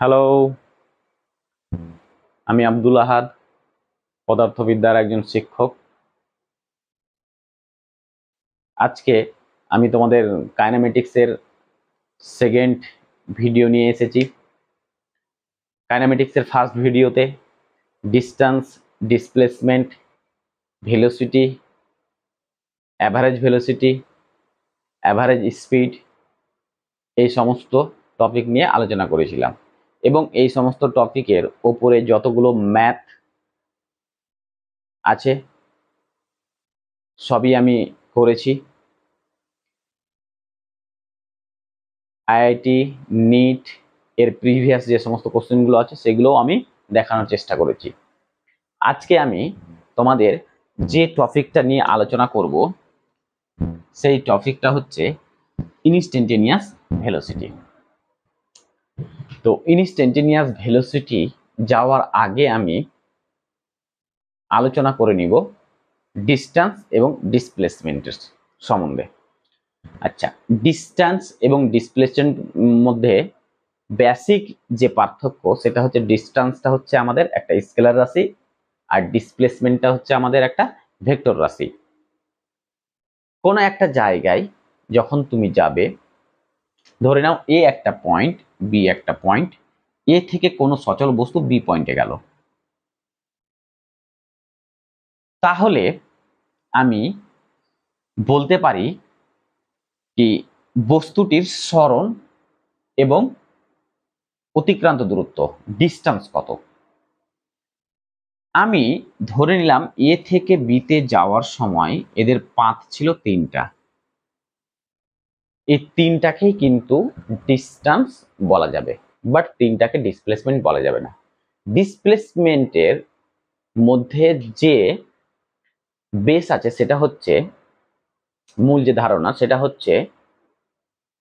Hello, আমি আব্দুল আহাদ, পদার্থবিদ্যার একজন শিক্ষক। আজকে আমি তোমাদের কাইনেমেটিক্সের সেকেন্ড ভিডিও নিয়ে এসেছি। কাইনেমেটিক্সের ফার্স্ট ভিডিওতে distance, displacement, velocity, average velocity, average speed এই সমস্ত টপিক নিয়ে আলোচনা করেছিলাম এবং এই সমস্ত টপিকের ওপরে যতগুলো ম্যাথ আছে সবই আমি করেছি। আইআইটি, নিট এর প্রিভিয়াস যে সমস্ত কোশ্চেনগুলো আছে সেগুলোও আমি দেখানোর চেষ্টা করেছি। আজকে আমি তোমাদের যে টপিকটা নিয়ে আলোচনা করব সেই টপিকটা হচ্ছে ইনস্ট্যান্টেনিয়াস ভেলোসিটি। তো ইনস্ট্যান্টেনিয়াস ভেলোসিটি যাওয়ার আগে আমি আলোচনা করে নিব ডিস্টেন্স এবং ডিসপ্লেসমেন্টের সম্বন্ধে। আচ্ছা, ডিস্টেন্স এবং ডিসপ্লেসমেন্ট মধ্যে বেসিক যে পার্থক্য সেটা হচ্ছে ডিস্টেন্সটা হচ্ছে আমাদের একটা স্কেলার রাশি আর ডিসপ্লেসমেন্টটা হচ্ছে আমাদের একটা ভেক্টর রাশি। কোনো একটা জায়গায় যখন তুমি যাবে, ধরে নাও এ একটা পয়েন্ট, বি একটা পয়েন্ট, এ থেকে কোনো সচল বস্তু বি পয়েন্টে গেল, তাহলে আমি বলতে পারি কি বস্তুটির সরণ এবং অতিক্রান্ত দূরত্ব ডিস্টেন্স কত। আমি ধরে নিলাম এ থেকে বিতে যাওয়ার সময় এদের পাথ ছিল তিনটা, এই তিনটাকেই কিন্তু ডিস্টেন্স বলা যাবে, বাট তিনটাকে ডিসপ্লেসমেন্ট বলা যাবে না। ডিসপ্লেসমেন্টের মধ্যে যে বেস আছে সেটা হচ্ছে, মূল যে ধারণা সেটা হচ্ছে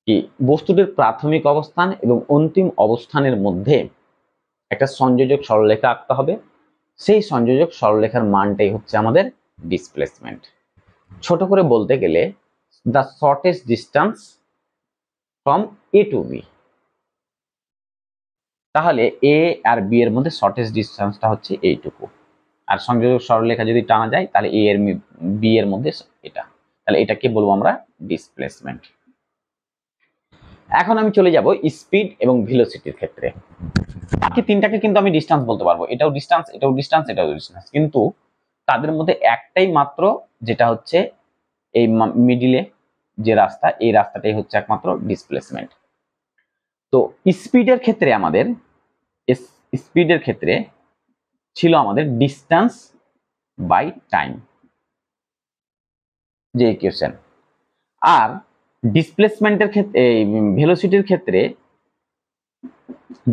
কি বস্তুটির প্রাথমিক অবস্থান এবং অন্তিম অবস্থানের মধ্যে একটা সংযোজক সরলরেখা আঁকতে হবে। সেই সংযোজক সরলরেখার মানটাই হচ্ছে আমাদের ডিসপ্লেসমেন্ট। ছোট করে বলতে গেলে the shortest distance from A to B. তাহলে এ আর বি এর মধ্যে শর্টেস্ট ডিস্টেন্সটা হচ্ছে এইটুকু, আর সংযোজক সরলরেখা যদি টানা যায় তাহলে এ এর বি এর মধ্যে এটা, তাহলে এটাকে বলবো আমরা ডিসপ্লেসমেন্ট। এখন আমি চলে যাব স্পিড এবং ভেলোসিটির ক্ষেত্রে। বাকি তিনটাকে কিন্তু আমি ডিস্টেন্স বলতে পারবো, এটাও ডিস্টেন্স, এটাও ডিস্টেন্স, এটাও ডিস্টেন্স, কিন্তু তাদের মধ্যে একটাই মাত্র যেটা হচ্ছে এই মিডিলে যে রাস্তা, এই রাস্তাটাই হচ্ছে একমাত্র ডিসপ্লেসমেন্ট। তো স্পিডের ক্ষেত্রে আমাদের ছিল আমাদের ডিস্টেন্স বাই টাইম যে ইকুয়েশন, আর ডিসপ্লেসমেন্টের ক্ষেত্রে ভেলোসিটির ক্ষেত্রে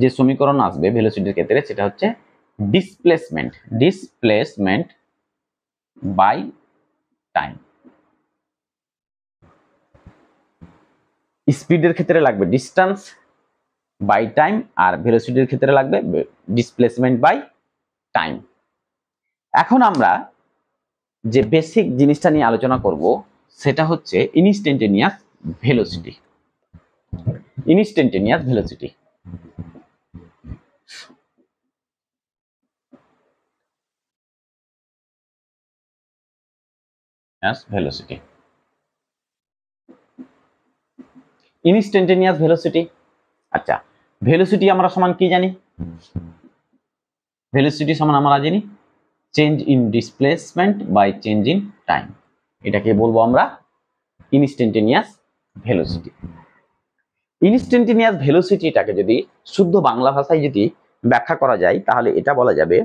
যে সমীকরণ আসবে ভেলোসিটির ক্ষেত্রে সেটা হচ্ছে ডিসপ্লেসমেন্ট বাই টাইম। স্পিডের ক্ষেত্রে লাগবে ডিস্টেন্স বাই টাইম, আর ভেলোসিটির ক্ষেত্রে লাগবে ডিসপ্লেসমেন্ট বাই টাইম। এখন আমরা যে বেসিক জিনিসটা নিয়ে আলোচনা করব সেটা হচ্ছে instantaneous velocity. Instantaneous velocity velocity instantaneous velocity. আচ্ছা, ভেলোসিটি আমরা সমান কি জানি? ভেলোসিটি সমান আমরা জানি change in displacement by change in time. এটাকে বলবো আমরা ইনস্ট্যান্টেনিয়াস ভেলোসিটি। ইনস্ট্যান্টেনিয়াস ভেলোসিটিটাকে যদি শুদ্ধ বাংলা ভাষায় যদি ব্যাখ্যা করা যায় তাহলে এটা বলা যাবে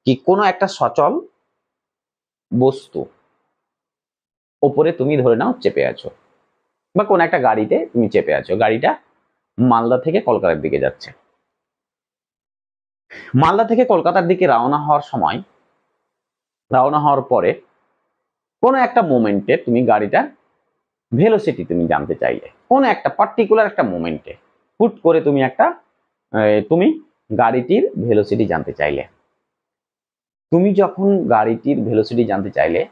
কি কোনো একটা সচল বস্তু ওপরে তুমি ধরে নাও চেপে আছো, বা কোন একটা গাড়িতে তুমি চেপে আছো, গাড়িটা মালদা থেকে কলকাতার দিকে যাচ্ছে। মালদা থেকে কলকাতার দিকে রওনা হওয়ার পরে কোন একটা মোমেন্টে তুমি গাড়িটা ভেলোসিটি তুমি জানতে চাইলে, কোন একটা পার্টিকুলার একটা মোমেন্টে হুট করে তুমি গাড়িটির ভেলোসিটি জানতে চাইলে। তুমি যখন গাড়িটির ভেলোসিটি জানতে চাইলে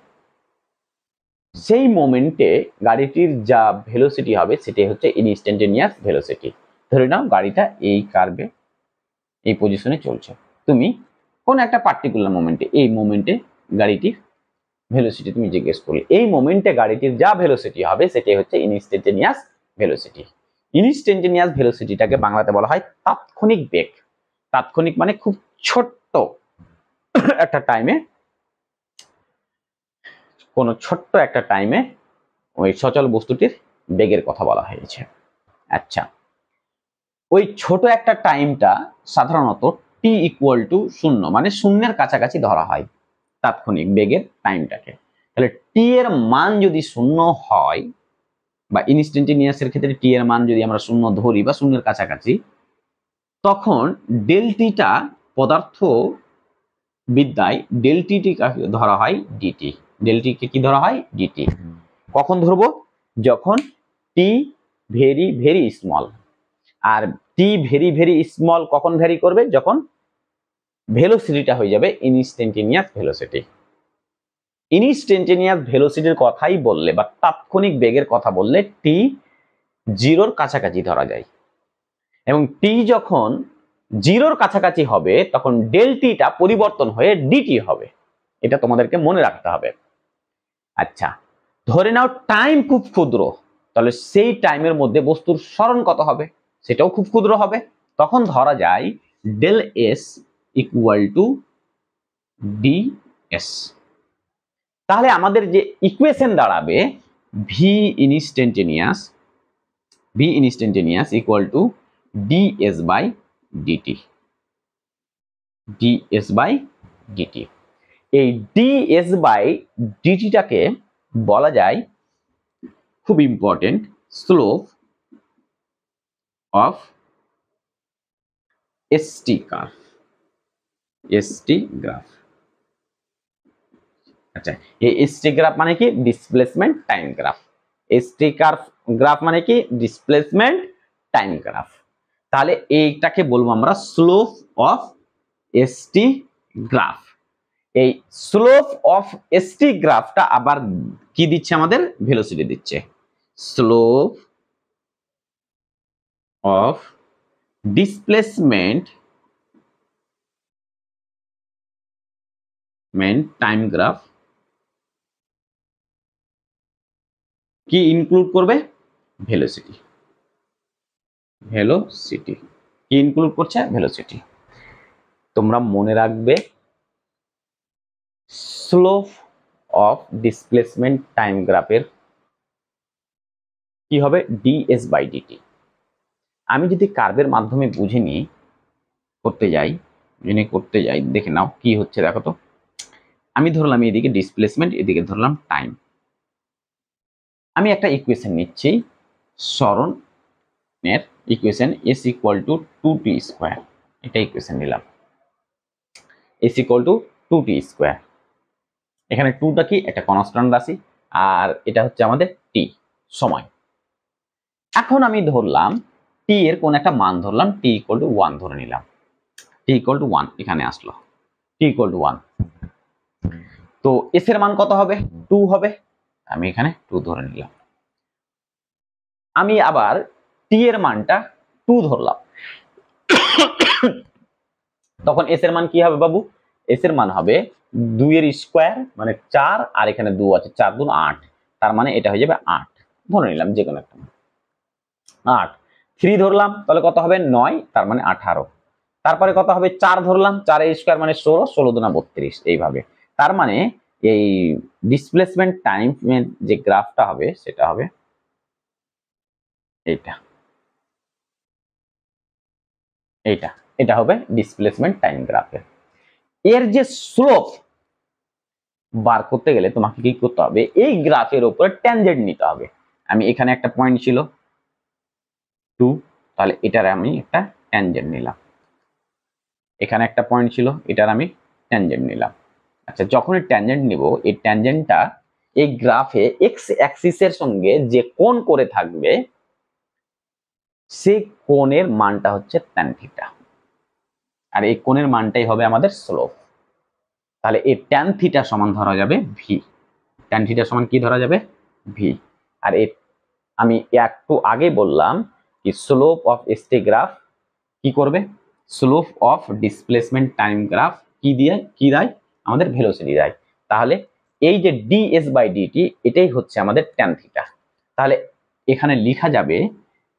সেই মোমেন্টে গাড়িটির যা ভেলোসিটি হবে সেটাই হচ্ছে ইনস্ট্যান্টেনিয়াস ভেলোসিটি। ধরে নাও গাড়িটা এই কার্ভে এই পজিশনে চলছে, তুমি কোন একটা পার্টিকুলার মোমেন্টে, এই মোমেন্টে গাড়িটির ভেলোসিটি তুমি জিজ্ঞেস করলে, এই মোমেন্টে গাড়িটির যা ভেলোসিটি হবে সেটাই হচ্ছে ইনস্ট্যান্টেনিয়াস ভেলোসিটি। ইনস্ট্যান্টেনিয়াস ভেলোসিটিটাকে বাংলাতে বলা হয় তাৎক্ষণিক বেগ। তাৎক্ষণিক মানে খুব ছোট্ট একটা টাইমে, কোন ছোট্ট একটা টাইমে ওই সচল বস্তুটির বেগের কথা বলা হয়েছে। আচ্ছা, ওই ছোট একটা টাইমটা সাধারণত টি ইকুয়াল টু 0 মানে শূন্যের কাছাকাছি ধরা হয় তাৎক্ষণিক বেগের টাইমটাকে। তাহলে টি এর মান যদি 0 হয়, বা ইনস্ট্যান্টেনিয়াসের ক্ষেত্রে টি এর মান যদি আমরা 0 ধরি বা শূন্যের কাছাকাছি, তখন ডেলটিটা পদার্থ বিদ্যায় ডেলটিটি ধরা হয় ডিটি। ডেলটিকে কি ধরা হয়? ডিটি। কখন ধরবো? যখন টি ভেরি ভেরি স্মল। আর টি ভেরি ভেরি স্মল কখন ভ্যারি করবে? যখন ভেলোসিটিটা হয়ে যাবে ইনস্ট্যান্টেনিয়াস ভেলোসিটি। ইনস্ট্যান্টেনিয়াস ভেলোসিটির কথাই বললে বা তাৎক্ষণিক বেগের কথা বললে টি 0-র কাছাকাছি ধরা যায়, এবং টি যখন 0-র কাছাকাছি হবে তখন ডেলটিটা পরিবর্তন হয়ে ডিটি হবে। এটা তোমাদেরকে মনে রাখতে হবে। আচ্ছা, ধরে নাও টাইম খুব ক্ষুদ্র, তাহলে সেই টাইমের মধ্যে বস্তুর সরণ কত হবে? সেটাও খুব ক্ষুদ্র হবে। তখন ধরা যায় del s equal to d s. তাহলে আমাদের যে ইকুয়েশন দাঁড়াবে v instantaneous equal to DS by dt. Ds by dt, এই ডিএস বাই ডিটিটাকে বলা যায় খুব important slope of st curve. St graph. আচ্ছা, এই এসটি গ্রাফ মানে কি? Displacement time graph. St curve graph মানে কি? Displacement time graph. তাহলে এইটাকে বলবো আমরা স্লোপ অফ এসটি গ্রাফ। এই স্লোপ অফ এসটি গ্রাফটা আবার কি দিচ্ছে? আমাদের ভেলোসিটি দিচ্ছে। Slope of displacement time graph কি ইনক্লুড করবে? ভেলোসিটি। ভেলোসিটি কি ইনক্লুড করছে? ভেলোসিটি। তোমরা মনে রাখবে স্লোপ অফ ডিসপ্লেসমেন্ট টাইম গ্রাফের কি হবে? Ds by dt. আমি যদি কার্ভের মাধ্যমে বুঝে নিই, করতে যাই, দেখে নাও কি হচ্ছে। দেখো তো, আমি ধরলাম এদিকে ডিসপ্লেসমেন্ট, এদিকে ধরলাম টাইম। আমি একটা ইকুয়েশন নিচ্ছি, সরণের equation S equal to 2t square. এটা ইকুয়েশন নিলাম, S equal to 2t square. এখানে 2টা কি? একটা কনস্ট্যান্ট রাশি, আর এটা হচ্ছে আমাদের টি, সময়। এখন আমি ধরলাম টি এর কোন একটা মান ধরলাম, টি ইকুয়াল টু 1 ধরে নিলাম। টি ইকুয়াল টু 1 এখানে আসলো, টি ইকুয়াল টু 1। তো এস এর মান কত হবে? 2 হবে। আমি এখানে 2 ধরে নিলাম। আমি আবার টি এর মানটা 2 ধরলাম, তখন এস এর মান কি হবে বাবু? এস এর মান হবে 2 এর স্কোয়ার মানে 4, আর এখানে 2 আছে, 4 2 8, তার মানে এটা হয়ে যাবে 8 ধরে নিলাম, যে কোনো একটা 8। 3 ধরলাম, তাহলে কত হবে? 9, তার মানে 18। তারপরে কত হবে? 4 ধরলাম, 4 এর স্কোয়ার মানে 16, 16 দুনা 32, এইভাবে। তার মানে এই ডিসপ্লেসমেন্ট টাইম যে গ্রাফটা হবে সেটা হবে এইটা, এইটা। এটা হবে ডিসপ্লেসমেন্ট টাইম গ্রাফের। এর যে স্লোপ বার করতে গেলে তোমাকে কি করতে হবে? এই গ্রাফের উপরে ট্যানজেন্ট নিতে হবে। আমি এখানে একটা পয়েন্ট ছিল 2, তাহলে এটার আমি একটা ট্যানজেন্ট নিলাম। এখানে একটা পয়েন্ট ছিল, এটার আমি ট্যানজেন্ট নিলাম। আচ্ছা, যখনই ট্যানজেন্ট নিব, এই ট্যানজেন্টটা এই গ্রাফে এক্স অ্যাক্সিসের সঙ্গে যে কোণ করে থাকবে সেই কোণের মানটা হচ্ছে ট্যান থিটা, আর এই কোণের মানটাই হবে আমাদের স্লোপ। তাহলে এই ট্যান থিটা সমান ধরা যাবে ভি। ট্যান থিটা সমান কি ধরা যাবে? ভি। আর এই আমি একটু আগে বললাম কি স্লোপ অফ এসটি গ্রাফ কি করবে, slope of displacement time graph কি দেয় আমাদের ভেলোসিটি দেয়। তাহলে এই যে ডিএস বাই ডিটি এটাই হচ্ছে আমাদের ট্যান থিটা। তাহলে এখানে লেখা যাবে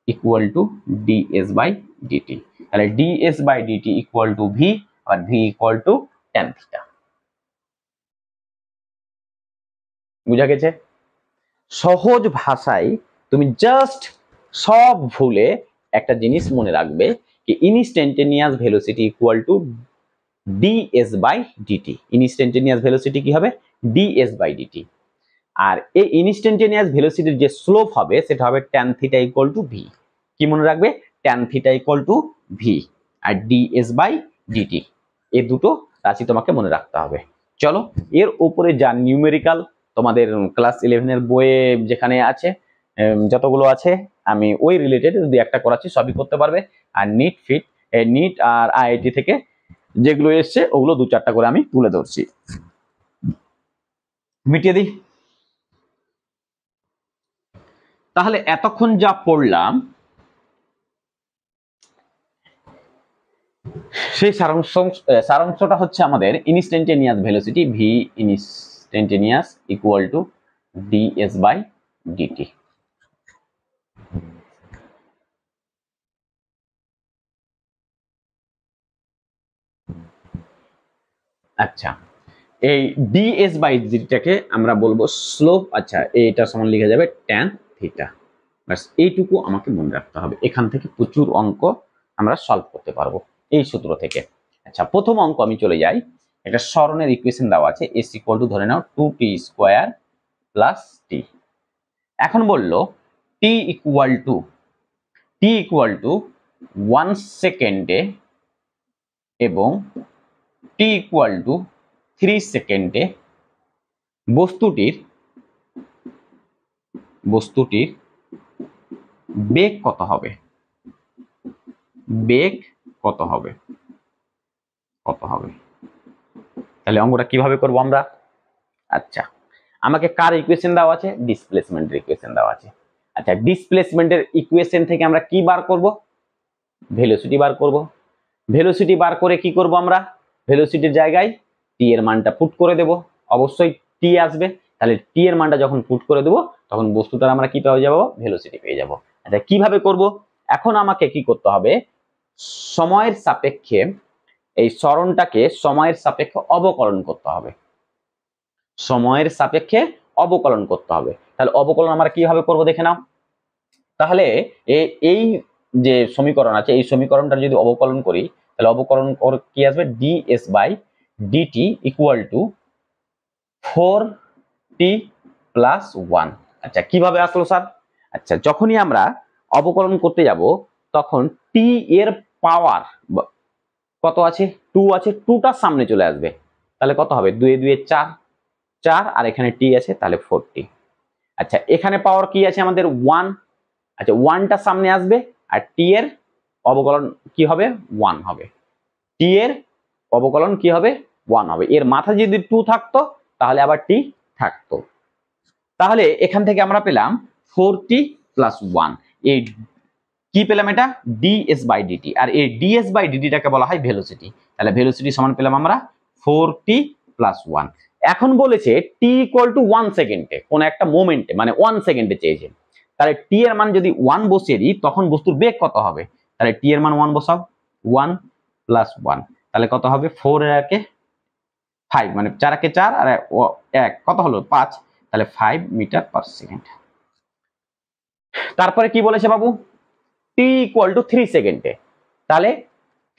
equal to DS by DT. তাহলে DS by DT equal to V, আর V equal to tan theta. বুঝা গেছে? সহজ ভাষায় তুমি জাস্ট সব ভুলে একটা জিনিস মনে রাখবে কি instantaneous velocity equal to DS by dt. Instantaneous velocity কি হবে, ডিএস বাই ডিটি। আর এই ইনস্ট্যান্টেনিয়াস ভেলোসিটির যে স্লোপ হবে সেটা হবে tan theta equal to v. কি মনে রাখবে, tan theta equal to V আর ডিএস বাই ডিটি। এই দুটো রাশি তোমাকে মনে রাখতে হবে। চলো এর উপরে যা নিউমেরিক্যাল তোমাদের ক্লাস 11 এর বইয়ে যেখানে আছে যতগুলো আছে আমি ওই রিলেটেড যদি একটা করাচ্ছি সবই করতে পারবে। আর নিট আর আইআইটি থেকে যেগুলো এসছে ওগুলো 2-4টা করে আমি তুলে ধরছি। মিটিয়ে দিই। তাহলে এতক্ষণ যা পড়লাম সেই সারাংশটা হচ্ছে আমাদের instantaneous velocity v instantaneous equal to DS by dt. আচ্ছা, এই ডিএস বাই ডিটিটাকে আমরা বলবো স্লোপ। আচ্ছা, এটা সমান লিখে যাবে ট্যান থিটা। বাস এইটুকু আমাকে মনে রাখতে হবে। এখান থেকে প্রচুর অঙ্ক আমরা সলভ করতে পারবো এই সূত্র থেকে। আচ্ছা, প্রথম অঙ্ক আমি চলে যাই। একটা সরণের ইকুয়েশন দেওয়া আছে এস ইকুয়াল টু ধরে নাও 2t স্কয়ার প্লাস টি। এখন বললো টি ইকুয়াল টু 1 সেকেন্ডে এবং টি ইকুয়াল টু 3 সেকেন্ডে বস্তুটির বেগ কত হবে, তাহলে অঙ্কটা কিভাবে করব আমরা। আচ্ছা, আমাকে কার ইকুয়েশন দেওয়া আছে, ডিসপ্লেসমেন্টের ইকুয়েশন দেওয়া আছে। আচ্ছা, ডিসপ্লেসমেন্টের ইকুয়েশন থেকে আমরা কি বার করব, ভেলোসিটি বার করব। ভেলোসিটি বার করে কি করব আমরা, ভেলোসিটির জায়গায় টি এর মানটা পুট করে দেব। অবশ্যই টি আসবে, তাহলে টি এর মানটা যখন পুট করে দেব তখন বস্তুটার আমরা কি পেয়ে যাব, ভেলোসিটি পেয়ে যাব। আচ্ছা, কিভাবে করব, এখন আমাকে কি করতে হবে, সময়ের সাপেক্ষে এই সরণটাকে সময়ের সাপেক্ষে অবকলন করতে হবে। সময়ের সাপেক্ষে অবকলন করতে হবে। তাহলে অবকলন আমরা কিভাবে করব দেখে নাও। তাহলে এই যে সমীকরণ আছে এই সমীকরণটা যদি অবকলন করি তাহলে অবকলন কি আসবে, ds by DT equal to 4t plus 1। আচ্ছা, কিভাবে আসলো স্যার? আচ্ছা, যখনই আমরা অবকলন করতে যাব তখন টি এর পাওয়ার কত আছে, 2 আছে, 2টা সামনে চলে আসবে। তাহলে কত হবে, 2 এ 2 এ 4, 4 আর এখানে টি আছে তাহলে 4t। আচ্ছা, এখানে পাওয়ার কি আছে আমাদের 1। আচ্ছা, 1টা সামনে আসবে আর টি এর অবকলন কি হবে, 1 হবে। টি এর অবকলন কি হবে, 1 হবে। এর মাথায় যদি 2 থাকতো তাহলে আবার টি থাকতো। তাহলে এখান থেকে আমরা পেলাম 4t প্লাস 1। এই কি পেলাম, এটা ডিএস বাই ডিটি। আর এই ডিএস বাই ডিটিটাকে বলা হয় ভেলোসিটি। তাহলে ভেলোসিটি সমান পেলাম আমরা 4t প্লাস 1। এখন বলেছে টি ইকুয়াল টু 1 সেকেন্ডে, কোন একটা মোমেন্টে মানে 1 সেকেন্ডে চেয়েছে। তাহলে টি এর মান যদি 1 বসিয়ে দিই তখন বস্তুর বেগ কত হবে। তাহলে টি এর মান 1 বসাও, 1 প্লাস 1 তাহলে কত হবে, 4 এর একে 5 মানে 4 একে 4 আর 1 কত হলো 5, তাহলে 5 মিটার পার সেকেন্ড। তারপরে কি বলেছে বাবু, টি ইকুয়াল টু 3 সেকেন্ডে। তাহলে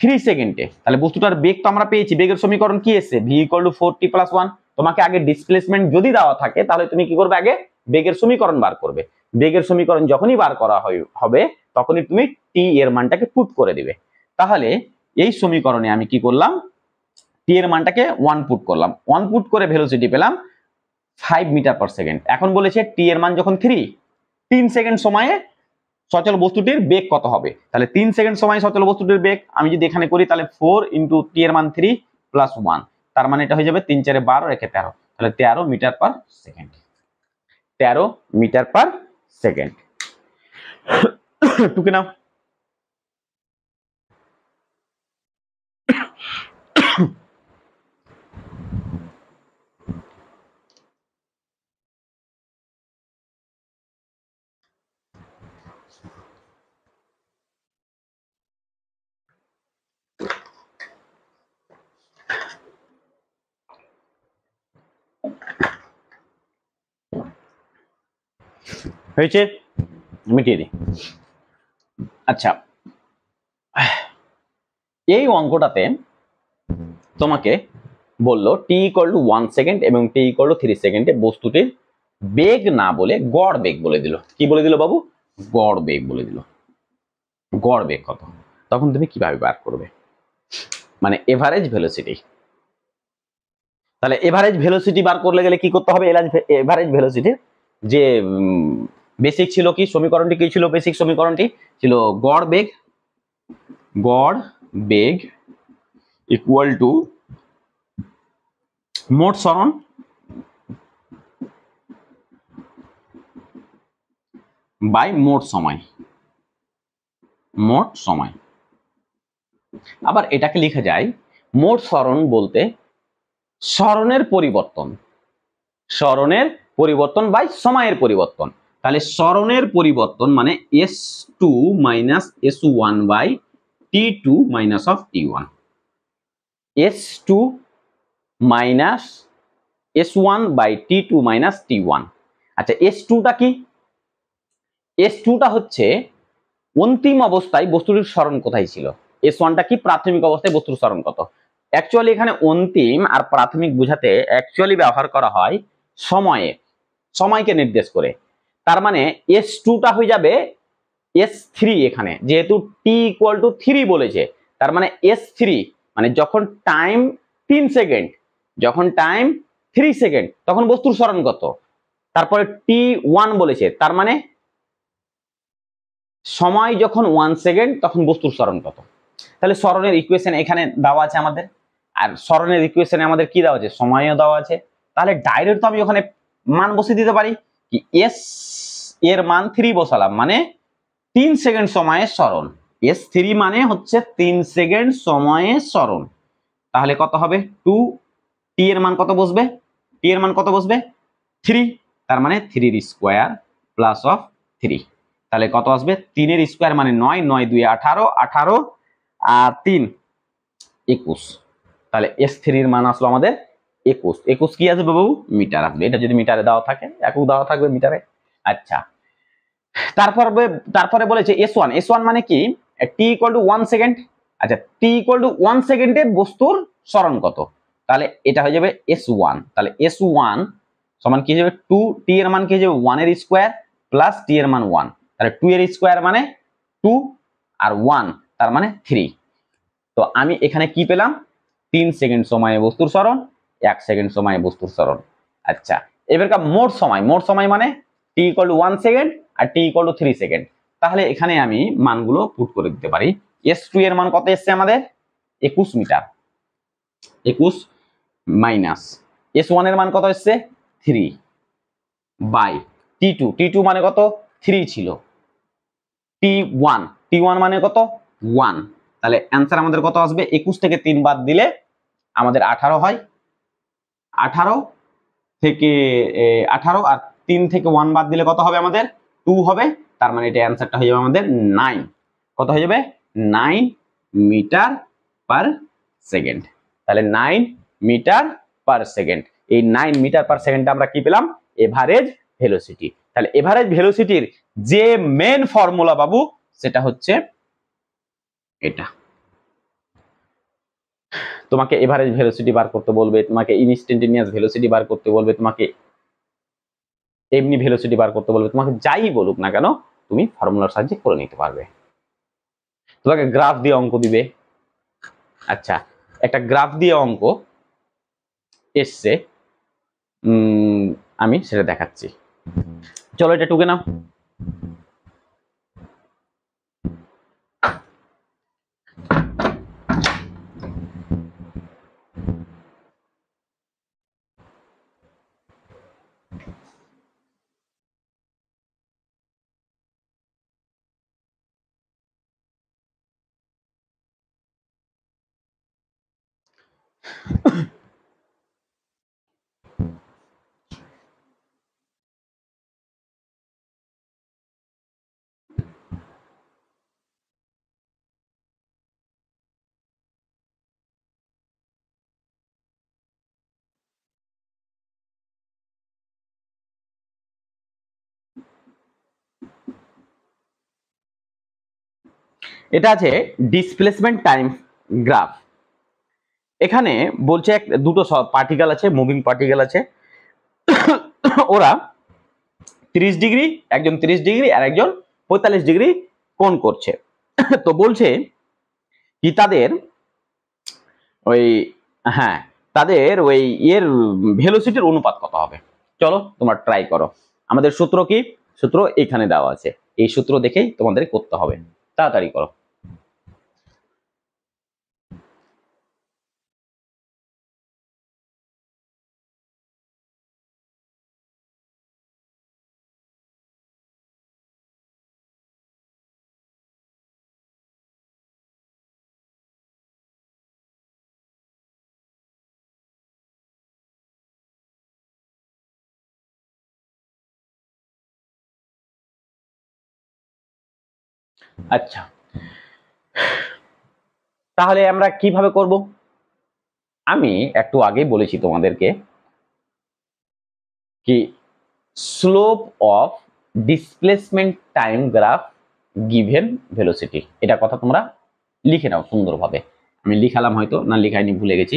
3 সেকেন্ডে তাহলে বস্তুটার বেগ তো আমরা পেয়েছি, বেগের সমীকরণ কি এসেছে, V equal to 4t plus 1। তোমাকে আগে ডিসপ্লেসমেন্ট যদি দেওয়া থাকে তাহলে তুমি কি করবে, আগে বেগের সমীকরণ বার করবে। বেগের সমীকরণ যখনই বার করা হবে তখনই তুমি টি এর মানটাকে পুট করে দিবে। তাহলে এই সমীকরণে আমি কি করলাম, টি এর মানটাকে 1 পুট করলাম, 1 পুট করে ভেলোসিটি পেলাম 5 মিটার পার সেকেন্ড। এখন বলেছে টি এর মান যখন 3 সেকেন্ড সময়ে সচল বস্তুটির বেগ কত হবে। তাহলে 3 সেকেন্ড সময় সচল বস্তুটির বেগ আমি যদি এখানে করি তাহলে 4 ইন্টু টি এর মান 3 প্লাস 1, তার মানে এটা হয়ে যাবে 3 4 12 রেখে 13, তাহলে 13 metre per second. 13 metre per second. টুকে নাও। হয়েছে, মিটিয়ে দিই। আচ্ছা, এই অঙ্কটাতে তোমাকে বললো t=1 সেকেন্ড এবং t=3 সেকেন্ডে বস্তুটির বেগ না বলে গড় বেগ বলে দিল। কি বলে দিল বাবু? গড় বেগ বলে দিল। গড় বেগ কত, তখন তুমি কিভাবে বার করবে? মানে এভারেজ ভেলোসিটি। তাহলে এভারেজ ভেলোসিটি বার করলে গেলে কি করতে হবে? এভারেজ ভেলোসিটি যে বেসিক ছিল, কি সমীকরণটি কি ছিল? বেসিক সমীকরণটি ছিল গড় বেগ, গড় বেগ ইকুয়াল টু মোট সরণ বাই মোট সময়। মোট সময়। আবার এটাকে লেখা যায় মোট সরণ বলতে সরণের পরিবর্তন, সরণের পরিবর্তন বাই সময়ের পরিবর্তন। তাহলে সরণের পরিবর্তন মানে s2 minus s1 by t2 minus of t1। s2 minus s1 by t2 minus t1। আচ্ছা, s2টা কি? s2টা হচ্ছে অন্তিম অবস্থায় বস্তুটির সরণ কোথায় ছিল। s1টা কি? প্রাথমিক অবস্থায় বস্তুর সরণ কত। অ্যাকচুয়ালি এখানে অন্তিম আর প্রাথমিক বোঝাতে অ্যাকচুয়ালি ব্যবহার করা হয় সময়ে, সময়কে নির্দেশ করে। তার মানে s2টা হয়ে যাবে s3। এখানে যেহেতু t=3 বলেছে, তার মানে s3 মানে যখন টাইম 3 সেকেন্ড, যখন টাইম 3 সেকেন্ড তখন বস্তুর সরণ কত। তারপরে t1 বলেছে, তার মানে সময় যখন 1 সেকেন্ড তখন বস্তুর সরণ কত। তাহলে সরণের ইকুয়েশন এখানে দেওয়া আছে আমাদের, আর সরণের ইকুয়েশনে আমাদের কি দেওয়া আছে? সময়ও দেওয়া আছে। তাহলে ডাইরেক্ট তো আমি ওখানে মান বসিয়ে দিতে পারি। কি s এর মান 3 বসালাম, মানে 3 সেকেন্ড সময়ে সরণ। s3 মানে হচ্ছে 3 সেকেন্ড সময়ে সরণ। তাহলে কত হবে? 2। t এর মান কত বসবে? t এর মান কত বসবে? 3। তার মানে 3 এর স্কয়ার প্লাস অফ 3। তাহলে কত আসবে? 3 এর স্কয়ার মানে 9, 9 2 18, 18 আর 3 21। তাহলে s3 এর মান আসলো আমাদের 21। 21 কি আসবে বাবু? মিটার আসবে। এটা যদি মিটারে দেওয়া থাকে, একক দেওয়া থাকবে মিটারে। আচ্ছা, তারপরে বলেছে s1। s1 মানে কি? t=1 second. আচ্ছা, t=1 সেকেন্ডে বস্তুর সরণ কত? তাহলে এটা হয়ে যাবে s1। তাহলে s1 সমান কি হয়ে যাবে? 2। t এর মান কি হয়ে যাবে? 1 এর স্কয়ার প্লাস t এর মান 1। তাহলে 2 এর স্কয়ার মানে 2 আর 1 তার মানে 3। তো আমি এখানে কি পেলাম? 3 সেকেন্ড সময়ে বস্তুর সরণ, 1 সেকেন্ড সময়ে বস্তুর সরণ। আচ্ছা, এবারকার মোট সময়। মোট সময় মানে t=1 সেকেন্ড আর t=3 সেকেন্ড। তাহলে এখানে আমি মানগুলো পুট করে দিতে পারি। s2 এর মান কত এসছে আমাদের? 21 মিটার। 21 মাইনাস s1 এর মান কত এসছে? 3 বাই t2। t2 মানে কত? 3 ছিল। t1, t1 মানে কত? 1। তাহলে অ্যান্সার আমাদের কত আসবে? 21 থেকে 3 বাদ দিলে আমাদের 18 হয়। 18 থেকে 18 আর 3 থেকে 1 বাদ দিলে কত হবে আমাদের? 2 হবে। তার মানে এটা অ্যান্সারটা হয়ে যাবে আমাদের 9। কত হয়ে যাবে? 9 মিটার পার সেকেন্ড। তাহলে 9 মিটার পার সেকেন্ড। এই 9 মিটার পার সেকেন্ডে আমরা কি পেলাম? Average velocity. তাহলে এভারেজ ভেলোসিটির যে মেন ফর্মুলা বাবু, সেটা হচ্ছে এটা। তোমাকে এভারেজ ভেলোসিটি বার করতে বলবে, তোমাকে ইনস্ট্যান্টেনিয়াস ভেলোসিটি বার করতে বলবে, তোমাকে এমনি ভেলোসিটি বার করতে বলবে, তোমাকে যাই বলুক না কেন তুমি ফর্মুলার সাহায্যে করে নিতে পারবে। তোমাকে গ্রাফ দিয়ে অঙ্ক দিবে। আচ্ছা, একটা গ্রাফ দিয়ে অঙ্ক এসছে, আমি সেটা দেখাচ্ছি। চলো এটা টুকে নাও। এটা আছে ডিসপ্লেসমেন্ট টাইম গ্রাফ। এখানে বলছে দুটো পার্টিকেল আছে, মুভিং পার্টিকেল আছে, ওরা 30 ডিগ্রি, একজন 30 ডিগ্রি আর একজন 45 ডিগ্রি কোণ করছে। তো বলছে কি তাদের ওই হ্যাঁ তাদের ওই এর ভেলোসিটির অনুপাত কত হবে। চলো তোমরা ট্রাই করো। আমাদের সূত্র কি? সূত্র এখানে দেওয়া আছে, এই সূত্র দেখেই তোমাদের করতে হবে, তাড়াতাড়ি করো। আচ্ছা, তাহলে আমরা কিভাবে করব? আমি একটু আগেই বলেছি তোমাদেরকে কি slope of displacement time graph given velocity, এটা কথা তোমরা লিখে নাও সুন্দরভাবে। আমি লিখালাম হয়তো, না লিখাইনি, ভুলে গেছি,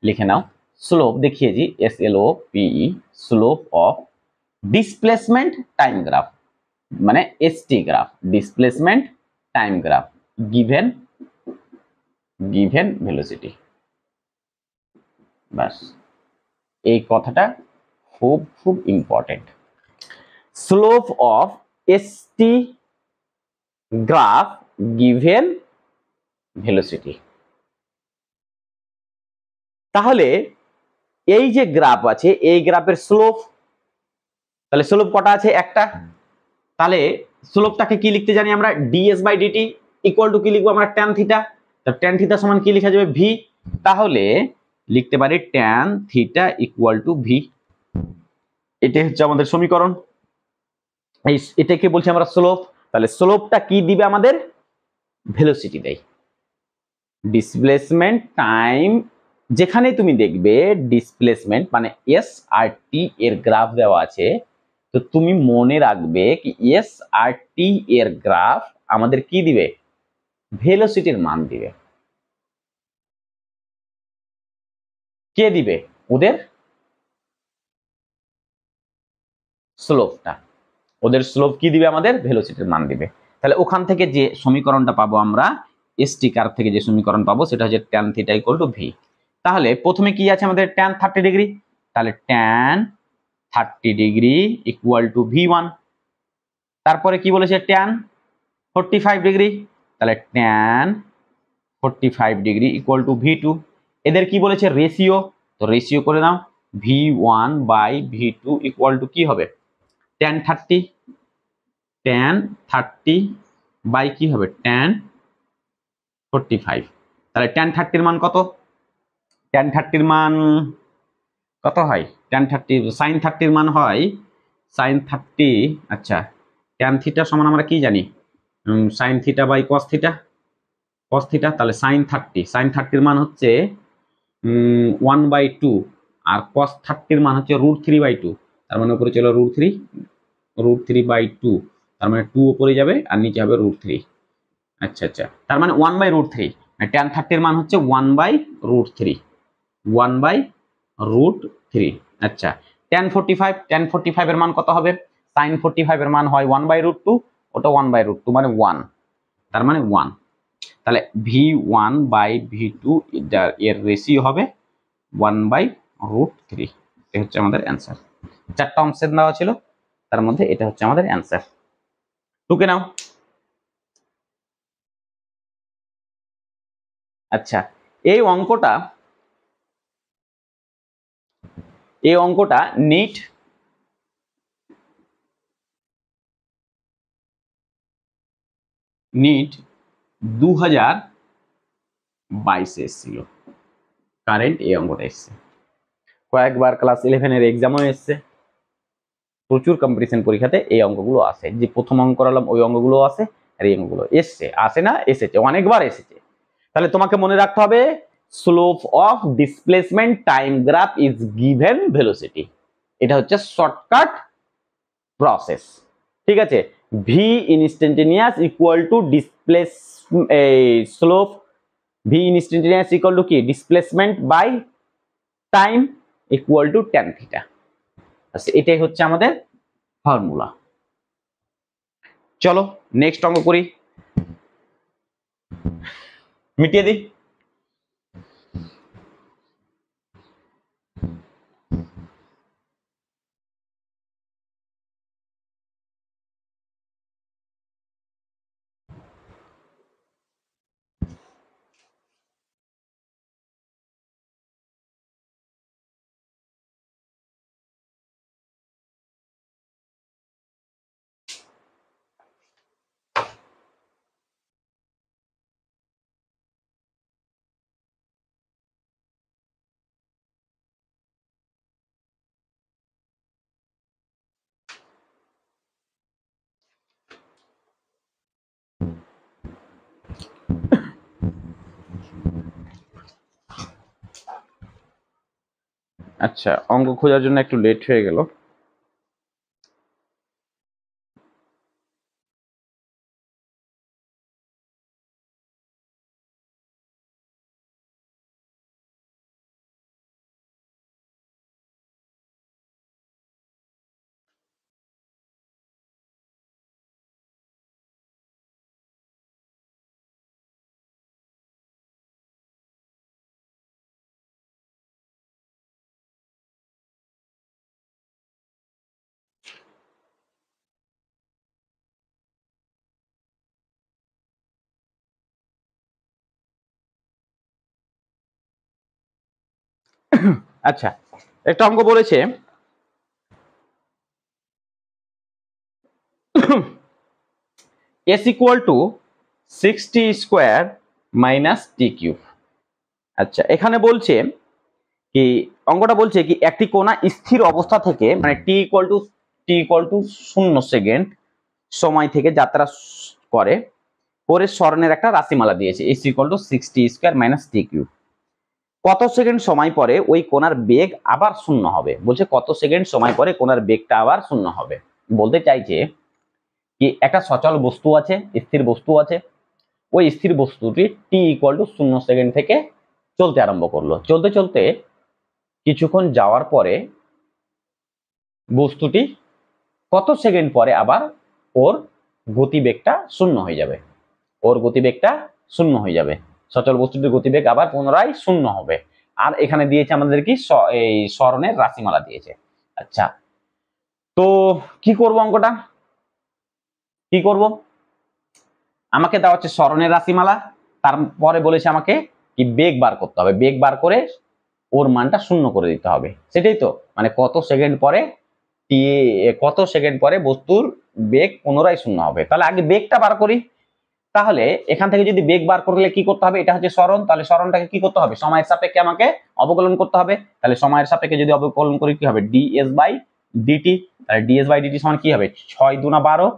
লিখে নাও। স্লোপ দেখিয়েছি, SLOPE, slope of displacement time graph মানে ST graph, displacement time graph given velocity. বাস, এই কথাটা খুব খুব important. Slope of ST graph given velocity. তাহলে এই যে গ্রাফ আছে, এই গ্রাফের স্লোপ, তাহলে স্লোপ কটা আছে? একটা। তাহলে স্লোপটাকে কি লিখতে জানি আমরা? ds/dt ইকুয়াল টু কি লিখবো আমরা? tan theta. তো tan থিটা সমান কি লেখা যাবে? v। তাহলে লিখতে পারি tan theta equal two v। এটাই হচ্ছে আমাদের সমীকরণ। এটাকে বলছি আমরা স্লোপ। তাহলে স্লোপটা কি দিবে আমাদের? ভেলোসিটি দেয়। ডিসপ্লেসমেন্ট টাইম, যেখানে তুমি দেখবে ডিসপ্লেসমেন্ট মানে SRT এর গ্রাফ দেওয়া আছে, তো তুমি মনে রাখবে কি SRT এর গ্রাফ আমাদের কি দিবে? ভেলোসিটির মান দিবে। কে দিবে? ওদের স্লোপটা। ওদের স্লোপ কি দিবে? আমাদের ভেলোসিটির মান দিবে। তাহলে ওখান থেকে যে সমীকরণটা পাবো আমরা, ST কার্ভ থেকে যে সমীকরণ পাবো সেটা হচ্ছে tan theta equal two v। তাহলে প্রথমে কি আছে আমাদের? tan 30 degree. তাহলে tan 30 degree equal to v1। তারপরে কি বলেছে? tan 45 degree. তাহলে tan 45 degree equal to v2। এদের কি বলেছে? রেশিও। তো রেশিও করে নাও, v1/v2 ইকুয়াল টু কি হবে? tan 30 বাই কি হবে? tan 45। তাহলে tan 30 এর মান কত? tan 30 এর মান কত হয়? tan 30 sin 30 এর মান হয় sin 30, আচ্ছা tan থিটা সমান আমরা কি জানি? sin theta by cos theta. তাহলে sin 30 এর মান হচ্ছে 1/2 আর cos 30 এর মান হচ্ছে √3/2। তার মানে উপরে চলো √3/2, তার মানে 2 উপরে যাবে আর নিচে হবে √3। আচ্ছা আচ্ছা, তার মানে 1/√3। tan 30 এর মান হচ্ছে 1/√3, 1/√3। আচ্ছা, tan 45 এর মান কত হবে? sin 45 এর মান হয় 1/√2, ওটা 1/√2 মানে 1, তার মানে 1। তাহলে v1/v2 এর রেশিও হবে 1/√3। এটা হচ্ছে আমাদের অ্যান্সার। চারটা অংশের দেওয়া ছিল, তার মধ্যে এটা হচ্ছে আমাদের অ্যান্সার। টুকে নাও। আচ্ছা, এই অঙ্কটা নিট 2022 এসেছিল, কারেন্ট এই অঙ্কটা এসছে। কয়েকবার ক্লাস 11 এর এক্সামও এসছে, প্রচুর কম্পিটিশন পরীক্ষাতে এই অঙ্কগুলো আসে। যে প্রথম অঙ্ক করালাম ওই অঙ্কগুলো আসে, আর এই অঙ্কগুলো এসছে, আসে না, এসেছে, অনেকবার এসেছে। তাহলে তোমাকে মনে রাখতে হবে slope of displacement time graph is given velocity. এটা হচ্ছে শর্টকাট প্রসেস, ঠিক আছে? V instantaneous equal to slope V instantaneous equal to কি displacement by time equal to tan theta. আচ্ছা, এটাই হচ্ছে আমাদের ফর্মুলা। চলো নেক্সট অঙ্ক করি, মিটিয়ে দিই। আচ্ছা, অঙ্ক খোঁজার জন্য একটু লেট হয়ে গেল। আচ্ছা, একটা অঙ্ক বলেছে s equal two 60 square minus টি কিউব। আচ্ছা, এখানে বলছে কি, অঙ্কটা বলছে কি একটি কোণা স্থির অবস্থা থেকে মানে টি ইকুয়াল টু 0 সেকেন্ড সময় থেকে যাত্রা করে পরে স্মরণের একটা রাশিমালা দিয়েছে s equal two 60 square minus টি কিউব। কত সেকেন্ড সময় পরে ওই কোণার বেগ আবার শূন্য হবে? বলছে কত সেকেন্ড সময় পরে কোণার বেগটা আবার শূন্য হবে। বলতে চাইছে কি একটা সচল বস্তু আছে, স্থির বস্তু আছে, ওই স্থির বস্তুটি টি ইকুয়াল টু 0 সেকেন্ড থেকে চলতে আরম্ভ করলো। চলতে চলতে কিছুক্ষণ যাওয়ার পরে বস্তুটি কত সেকেন্ড পরে আবার ওর গতিবেগটা শূন্য হয়ে যাবে, ওর গতিবেগটা শূন্য হয়ে যাবে, সচল বস্তুটির গতিবেগ আবার পুনরায় শূন্য হবে। আর এখানে দিয়েছে আমাদের কি এই স্মরণের রাশিমালা দিয়েছে। আচ্ছা, তো কি করব, অঙ্কটা কি করব? আমাকে দেওয়া হচ্ছে স্মরণের রাশিমালা, তারপরে বলেছে আমাকে কি বেগ বার করতে হবে, বেগ বার করে ওর মানটা শূন্য করে দিতে হবে। সেটাই তো, মানে কত সেকেন্ড পরে কত সেকেন্ড পরে বস্তুর বেগ পুনরায় শূন্য হবে। তাহলে আগে বেগটা বার করি। তাহলে এখান থেকে যদি বেগ বার করলে কি করতে হবে, এটা হচ্ছে স্মরণ, তাহলে স্মরণটাকে কি করতে হবে, সময়ের সাপেক্ষে আমাকে অবকলন করতে হবে। তাহলে সময়ের সাপেক্ষে যদি অবকলন করি কি হবে, ডিএস বাই ডিটি। তাহলে ডিএস বাই ডিটি সমান কি হবে, 6 দুনা 12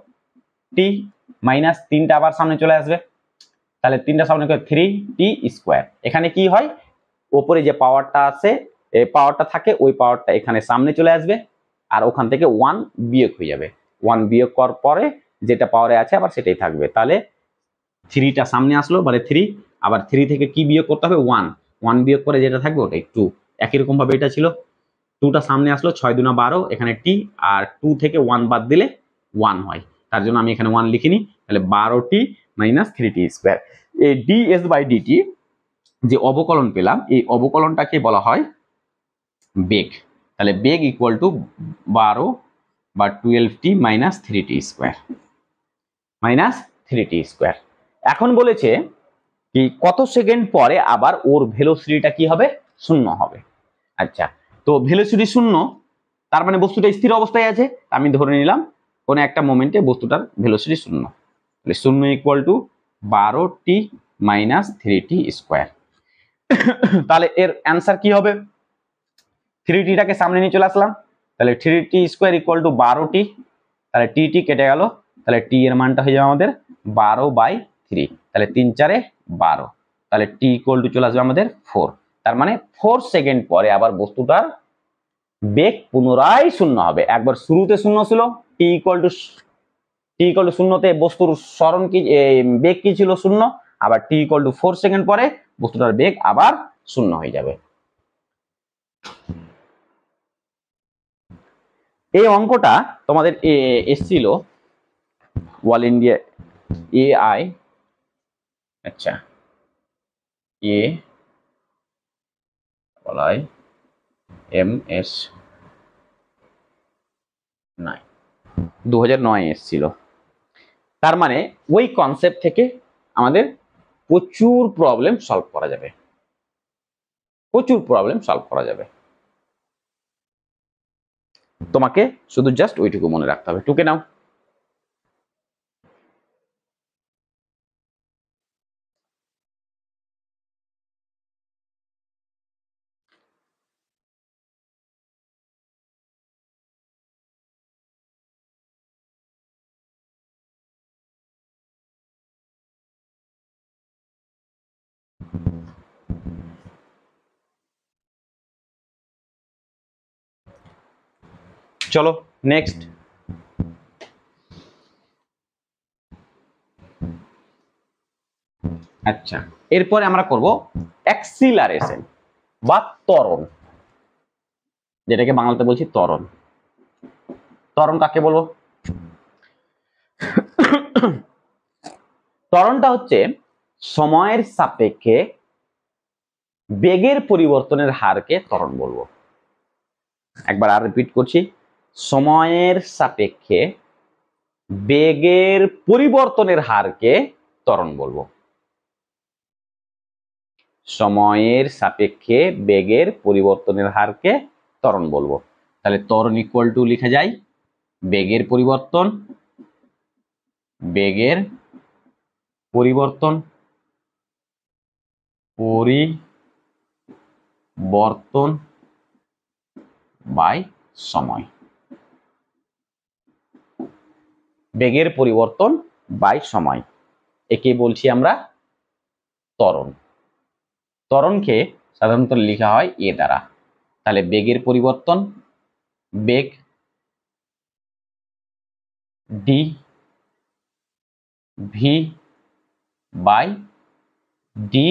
টি মাইনাস 3টা আবার সামনে চলে আসবে, তাহলে 3টা সামনে 3 টি স্কোয়ার। এখানে কি হয়, উপরে যে পাওয়ারটা আছে, এই পাওয়ারটা থাকে, ওই পাওয়ারটা এখানে সামনে চলে আসবে, আর ওখান থেকে 1 বিয়োগ হয়ে যাবে। 1 বিয়োগ করার পরে যেটা পাওয়ারে আছে আবার সেটাই থাকবে। তাহলে 3টা সামনে আসলো, মানে 3, আবার 3 থেকে কি বিয়োগ করতে হবে, 1 বিয়োগ করে যেটা থাকবে ওটাই 2। একই রকম ভাবে এটা ছিল, 2টা সামনে আসলো, 6 দুনা 12, এখানে টি, আর 2 থেকে 1 বাদ দিলে 1 হয়, তার জন্য আমি এখানে 1 লিখিনি। তাহলে 12টি মাইনাস 3টি স্কোয়ার। এই ডিএস বাই ডিটি যে অবকলন পেলাম, এই অবকলনটাকে বলা হয় বেগ। তাহলে বেগ ইকুয়াল টু 12 বা 12টি মাইনাস 3টি স্কোয়ার, মাইনাস 3টি স্কোয়ার। এখন বলেছে কি কত সেকেন্ড পরে আবার ওর ভেলোসিটিটা কি হবে, শূন্য হবে। আচ্ছা, তো ভেলোসিটি শূন্য, তার মানে বস্তুটা স্থির অবস্থায় আছে। আমি ধরে নিলাম কোন একটা মোমেন্টে বস্তুটার ভেলোসিটি শূন্য। তাহলে শূন্য ইকুয়াল টু 12টি মাইনাস 3টি স্কোয়ার। তাহলে এর অ্যান্সার কি হবে, 3টিটাকে সামনে নিয়ে চলে আসলাম, তাহলে 3টি স্কোয়ার ইকুয়াল টু 12টি, তাহলে টি কেটে গেল, তাহলে টি এর মানটা হয়ে যাবে আমাদের 12/3, তাহলে 3 4 12, তাহলে টি ইকুয়াল টু চলে আসবে আমাদের 4। তার মানে 4 সেকেন্ড পরে আবার বস্তুটার বেগ পুনরায় শূন্য হবে। একবার শুরুতে শূন্য ছিল, টি ইকুয়াল টু শূন্যতে বস্তুর স্মরণ কি, বেগ কি ছিল, শূন্য। আবার t = 4 সেকেন্ড পরে বস্তুটার বেগ আবার শূন্য হয়ে যাবে। এই অঙ্কটা তোমাদের এসছিল অল ইন্ডিয়া AI, আচ্ছা এ বলাই MS 9 2009 এসছিল। তার মানে ওই কনসেপ্ট থেকে আমাদের প্রচুর প্রবলেম সলভ করা যাবে, প্রচুর প্রবলেম সলভ করা যাবে। তোমাকে শুধু জাস্ট ওইটুকু মনে রাখতে হবে, টুকে নাও। চলো নেক্সট। আচ্ছা, এরপরে আমরা করব অ্যাক্সিলারেশন বা ত্বরণ, যেটাকে বাংলাতে বলছি ত্বরণ। ত্বরণ কাকে বলবো? ত্বরণটা হচ্ছে সময়ের সাপেক্ষে বেগের পরিবর্তনের হারকে ত্বরণ বলবো। একবার আর রিপিট করছি, সময়ের সাপেক্ষে বেগের পরিবর্তনের হারকে ত্বরণ বলবো। সময়ের সাপেক্ষে বেগের পরিবর্তনের হারকে ত্বরণ বলবো। তাহলে ত্বরণ ইকুয়াল টু লেখা যায় বেগের পরিবর্তন, বেগের পরিবর্তন পরিবর্তন বাই সময়। বেগের পরিবর্তন বাই সময়, একে বলছি আমরা ত্বরণ। ত্বরণকে সাধারণত লেখা হয় এ দ্বারা। তাহলে বেগের পরিবর্তন, বেগ D V by D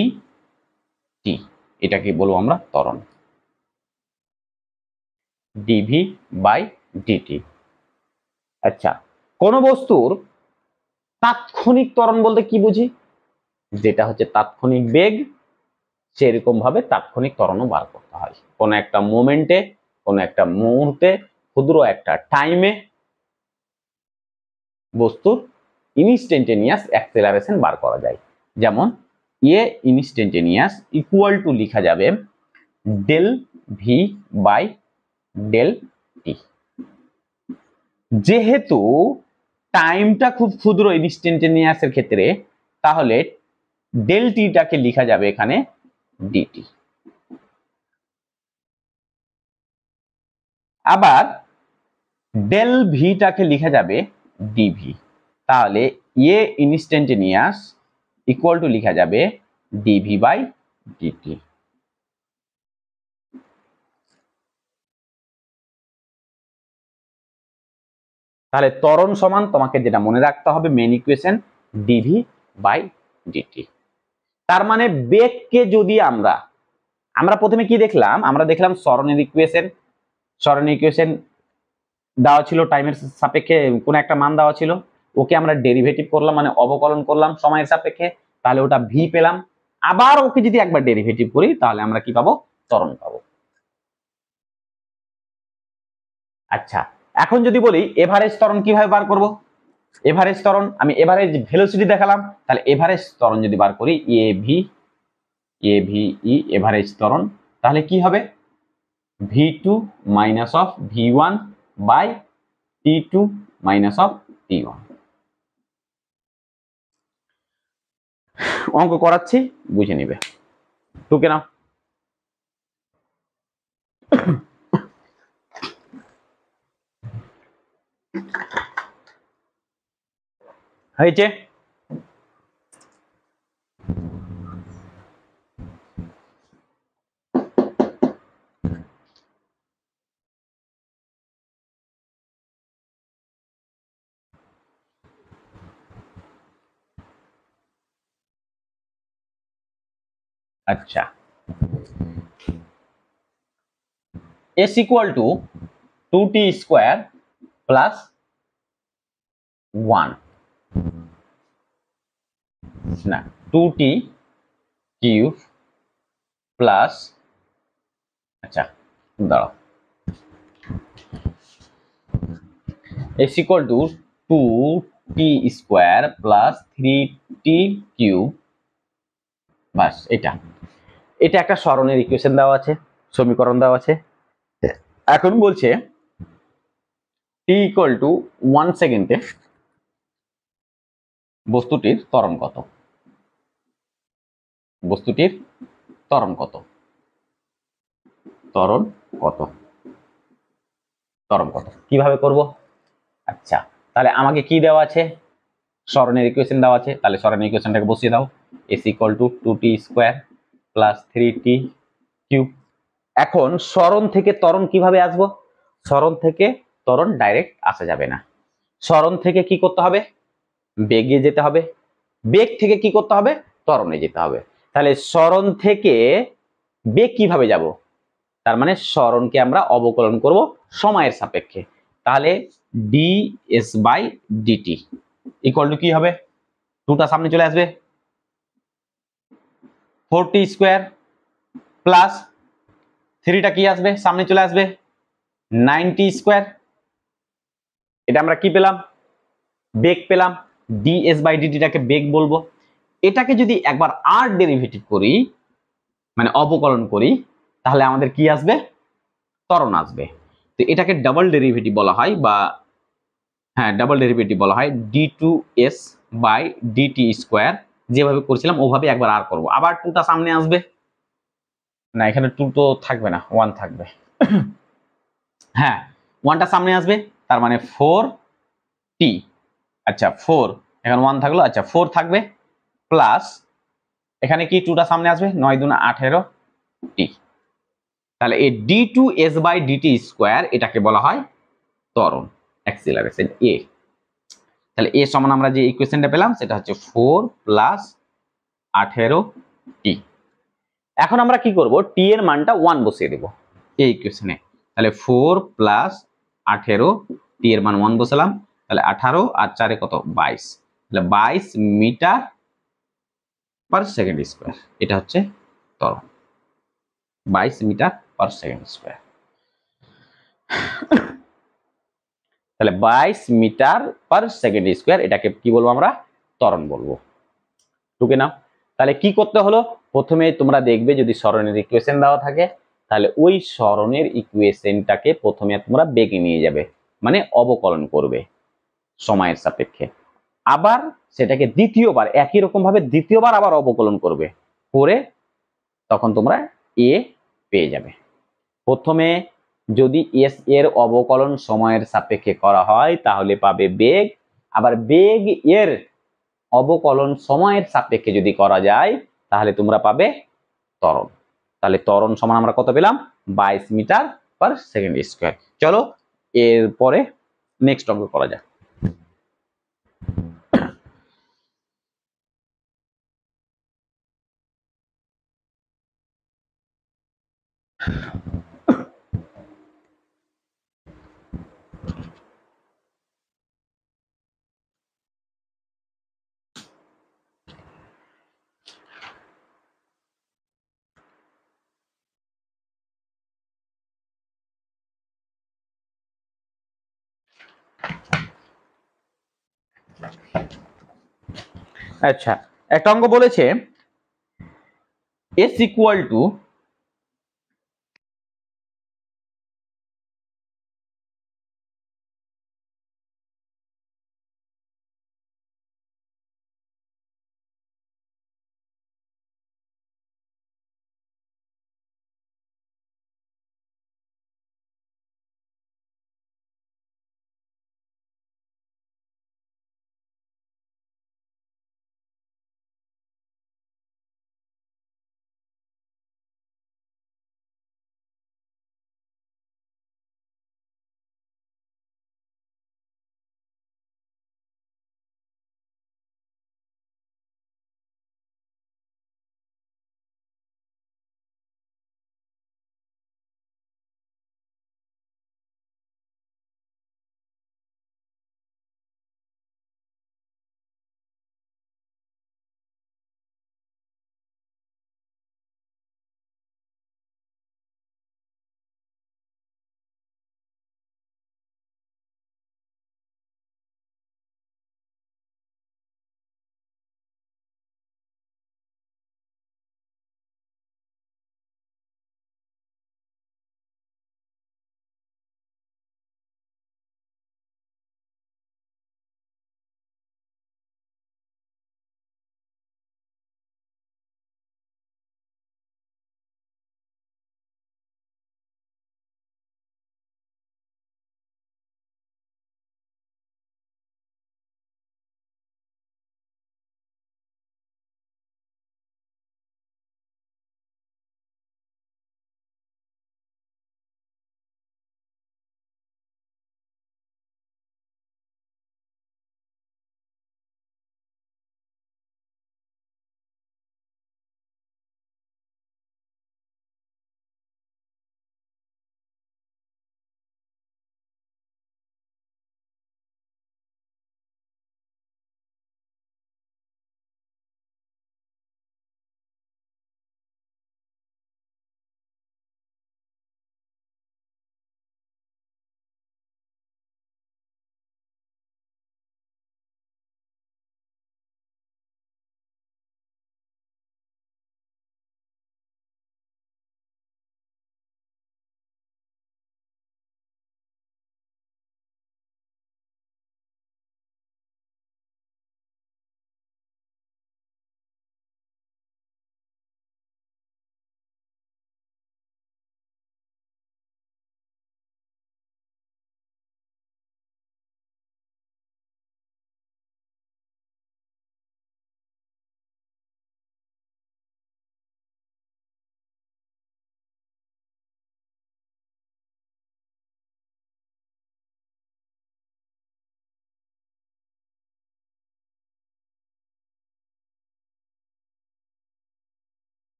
T, এটাকে বলবো আমরা ত্বরণ, ডিভি বাই ডিটি। আচ্ছা, কোন বস্তুর তাৎক্ষণিক ত্বরণ বলতে কি বুঝি? যেটা হচ্ছে তাৎক্ষণিক বেগ, সেরকম ভাবে তাৎক্ষণিক ত্বরণও বার করতে হয়। কোন একটা মোমেন্টে, কোন একটা মুহূর্তে, ক্ষুদ্র একটা টাইমে বস্তুর ইনস্ট্যান্টেনিয়াস অ্যাক্সেলারেশন বার করা যায়। যেমন এ ইনস্ট্যান্টেনিয়াস ইকুয়াল টু লেখা যাবে del v by del t. যেহেতু টাইমটা খুব ক্ষুদ্র ইনস্ট্যান্টেনিয়াসের ক্ষেত্রে, তাহলে ডেল টিটাকে লেখা যাবে এখানে ডিটি। আবার ডেল ভিটাকে লেখা যাবে ডিভি। তাহলে এ ইনস্ট্যান্টেনিয়াস ইকুয়াল টু লেখা যাবে ডিভি বাই ডিটি। তাহলে ত্বরণ সমান তোমাকে যেটা মনে রাখতে হবে main equation dv by dt. তার মানে বেগকে যদি আমরা আমরা প্রথমে কি দেখলাম? আমরা দেখলাম সরণের ইকুয়েশন। সরণের ইকুয়েশন দেওয়া ছিল টাইমের সাপেক্ষে কোন একটা মান দেওয়া ছিল, ওকে আমরা ডেরিভেটিভ করলাম মানে অবকলন করলাম সময়ের সাপেক্ষে, তাহলে ওটা ভি পেলাম। আবার ওকে যদি একবার ডেরিভেটিভ করি তাহলে আমরা কি পাবো? ত্বরণ পাবো। আচ্ছা, এখন যদি বলি এভারেজ ত্বরণ কিভাবে বার করব? এভারেজ ত্বরণ আমি এভারেজ ভেলোসিটি দেখালাম, তাহলে এভারেজ ত্বরণ যদি বার করি এভিই এভারেজ ত্বরণ, তাহলে কি হবে? v2 minus of v1 by t2 minus of t1। অঙ্ক করাচ্ছি, বুঝে নিবে, টুকে নাও। হয়েছে? আচ্ছা, s equal to 2t square plus 1 না 2t কিউব প্লাস, আচ্ছা দাঁড়াও, s equal to 2t square plus 3t cube, বাস এটা এটা একটা সরণের ইকুয়েশন দেওয়া আছে, সমীকরণ দেওয়া আছে। এখন বলছে t ইকুয়াল টু 1 সেকেন্ডে বস্তুটির ত্বরণ কত, বস্তুটির ত্বরণ কত, ত্বরণ কত, ত্বরণ কত, কিভাবে করব? আচ্ছা, তাহলে আমাকে কি দেওয়া আছে, সরণের ইকুয়েশন দেওয়া আছে, তাহলে সরণের ইকুয়েশনটাকে বসিয়ে দাও, s equal to 2t square plus 3t cube. এখন সরণ থেকে ত্বরণ কিভাবে আসবো? সরণ থেকে ত্বরণ ডাইরেক্ট আসা যাবে না, সরণ থেকে কি করতে হবে, বেগে যেতে হবে, বেগ থেকে কি করতে হবে, ত্বরণে যেতে হবে। তাহলে সরণ থেকে বেগ কিভাবে যাব? তার মানে সরণকে আমরা অবকলন করব সময়ের সাপেক্ষে, তাহলে ds by dt equal to কি হবে, 2টা সামনে চলে আসবে, 4t স্কোয়ার প্লাস 3টা কি আসবে, সামনে চলে আসবে, 9t স্কোয়ার। এটা আমরা কি পেলাম, বেগ পেলাম, ds বাই dt টাকে বেগ বলবো। এটাকে যদি একবার আর ডেরিভেটিভ করি, মানে অবকলন করি, তাহলে আমাদের কি আসবে, ত্বরণ আসবে। তো এটাকে ডাবল ডেরিভেটিভ বলা হয়, বা হ্যাঁ ডাবল ডেরিভেটিভ বলা হয়, d2s বাই dt স্কোয়ার। যেভাবে করছিলাম ওভাবে একবার আর করব, আবার 2টা সামনে আসবে, না এখানে 2 তো থাকবে না, 1 থাকবে, হ্যাঁ 1টা সামনে আসবে, তার মানে 4t, আচ্ছা 4, এখানে 1 থাকলো, আচ্ছা 4 থাকবে প্লাস, এখানে কি 2টা সামনে আসবে, 9 দুনা 18t। তাহলে এই d2s বাই dt স্কোয়ার এটাকে বলা হয় ত্বরণ, অ্যাক্সিলারেশন a। তাহলে a সমান আমরা যে ইকুয়েশনটা পেলাম সেটা হচ্ছে 4 প্লাস 18t। এখন আমরা কি করব, t এর মানটা 1 বসিয়ে দেব এই ইকুয়েশনে, তাহলে 4 প্লাস 18, t এর মান 1 বসালাম, তাহলে 18 আর 4 কত, 22, তাহলে 22 মিটার পার সেকেন্ড স্কোয়ার, এটা হচ্ছে ত্বরণ, 22 মিটার পার সেকেন্ড স্কোয়ার। তাহলে 22 মিটার পার সেকেন্ড স্কোয়ার, এটাকে কি বলবো আমরা, ত্বরণ বলবো। টুকে নাও, তাহলে কি করতে হলো, প্রথমে তোমরা দেখবে যদি সরণের ইকুয়েশন দেওয়া থাকে, তাহলে ওই সরণের ইকুয়েশনটাকে প্রথমে তোমরা বেগে নিয়ে যাবে, মানে অবকলন করবে সময়ের সাপেক্ষে, আবার সেটাকে দ্বিতীয়বার একই রকম ভাবে দ্বিতীয়বার আবার অবকলন করবে, করে তখন তোমরা এ পেয়ে যাবে। প্রথমে যদি এস এর অবকলন সময়ের সাপেক্ষে করা হয় তাহলে পাবে বেগ, আবার বেগ এর অবকলন সময়ের সাপেক্ষে যদি করা যায় তাহলে তোমরা পাবে ত্বরণ। তাহলে ত্বরণ সমান আমরা কত পেলাম, 22 মিটার পার সেকেন্ড স্কোয়ার। চলো এরপরে নেক্সট অঙ্ক করা যাক। আচ্ছা, একটা অঙ্ক বলেছে s ইকুয়াল টু